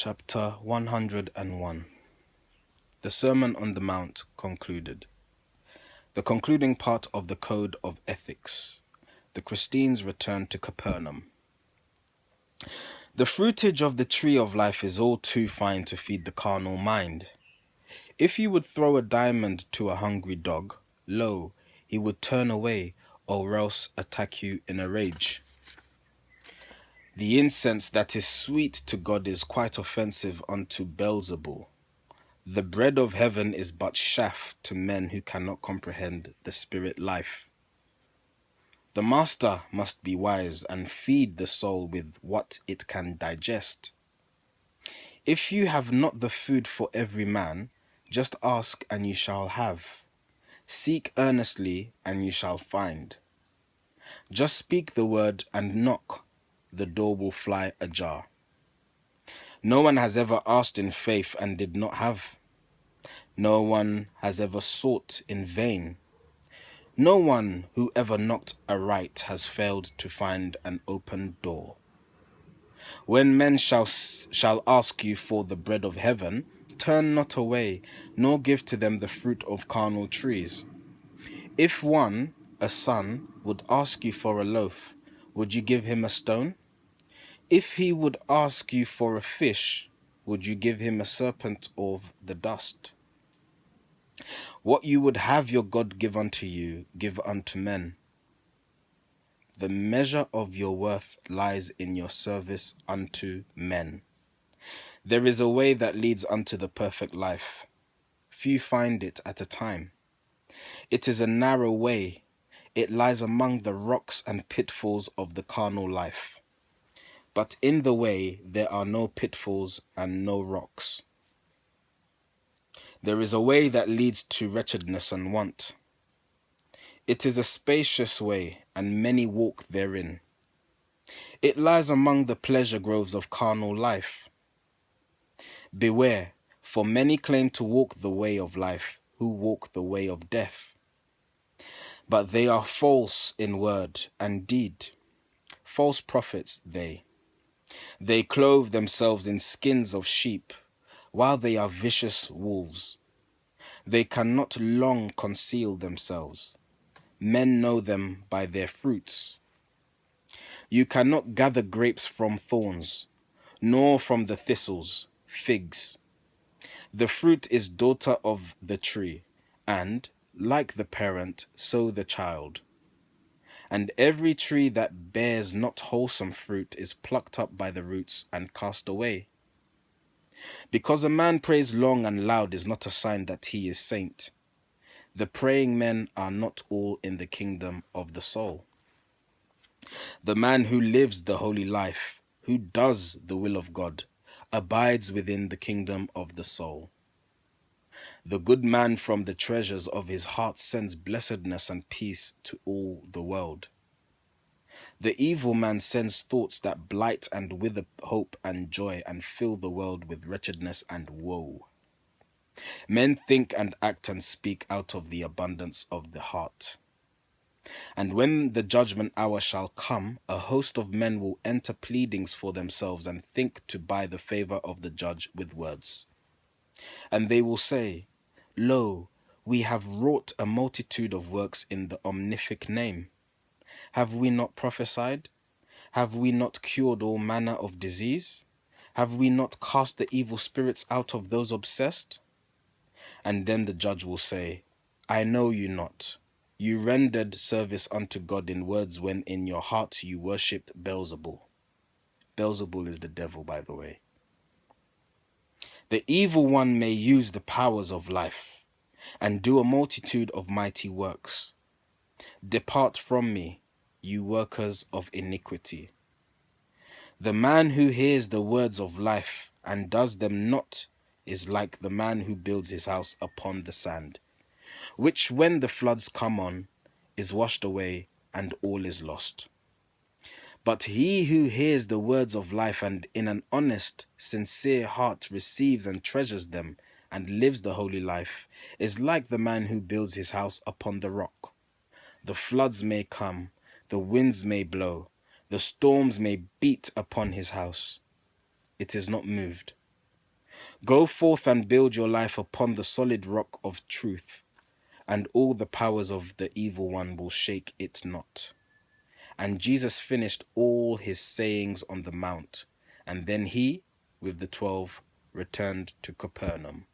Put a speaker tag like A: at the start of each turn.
A: Chapter 101. The Sermon on the Mount concluded. The concluding part of the Code of Ethics. The Christines return to Capernaum. The fruitage of the tree of life is all too fine to feed the carnal mind. If you would throw a diamond to a hungry dog, lo, he would turn away or else attack you in a rage. The incense that is sweet to God is quite offensive unto Beelzebul. The bread of heaven is but chaff to men who cannot comprehend the spirit life. The master must be wise and feed the soul with what it can digest. If you have not the food for every man, just ask and you shall have. Seek earnestly and you shall find. Just speak the word and knock, the door will fly ajar. No one has ever asked in faith and did not have. No one has ever sought in vain. No one who ever knocked aright has failed to find an open door. When men shall ask you for the bread of heaven, turn not away, nor give to them the fruit of carnal trees. If one, a son, would ask you for a loaf, would you give him a stone? If he would ask you for a fish, would you give him a serpent of the dust? What you would have your God give unto you, give unto men. The measure of your worth lies in your service unto men. There is a way that leads unto the perfect life. Few find it at a time. It is a narrow way. It lies among the rocks and pitfalls of the carnal life. But in the way there are no pitfalls and no rocks. There is a way that leads to wretchedness and want. It is a spacious way, and many walk therein. It lies among the pleasure groves of carnal life. Beware, for many claim to walk the way of life, who walk the way of death. But they are false in word and deed. False prophets they. They clothe themselves in skins of sheep, while they are vicious wolves. They cannot long conceal themselves. Men know them by their fruits. You cannot gather grapes from thorns, nor from the thistles, figs. The fruit is daughter of the tree, and, like the parent, so the child. And every tree that bears not wholesome fruit is plucked up by the roots and cast away. Because a man prays long and loud is not a sign that he is saint. The praying men are not all in the kingdom of the soul. The man who lives the holy life, who does the will of God, abides within the kingdom of the soul. The good man from the treasures of his heart sends blessedness and peace to all the world. The evil man sends thoughts that blight and wither hope and joy and fill the world with wretchedness and woe. Men think and act and speak out of the abundance of the heart. And when the judgment hour shall come, a host of men will enter pleadings for themselves and think to buy the favor of the judge with words. And they will say, Lo, we have wrought a multitude of works in the omnific name. Have we not prophesied? Have we not cured all manner of disease? Have we not cast the evil spirits out of those obsessed? And then the judge will say, I know you not. You rendered service unto God in words when in your heart you worshipped Beelzebul. Beelzebul is the devil, by the way. The evil one may use the powers of life and do a multitude of mighty works. Depart from me, you workers of iniquity. The man who hears the words of life and does them not is like the man who builds his house upon the sand, which when the floods come on, is washed away and all is lost. But he who hears the words of life and in an honest, sincere heart receives and treasures them and lives the holy life, is like the man who builds his house upon the rock. The floods may come, the winds may blow, the storms may beat upon his house. It is not moved, Go forth and build your life upon the solid rock of truth, and all the powers of the evil one will shake it not. And Jesus finished all his sayings on the mount, and then he, with the 12, returned to Capernaum.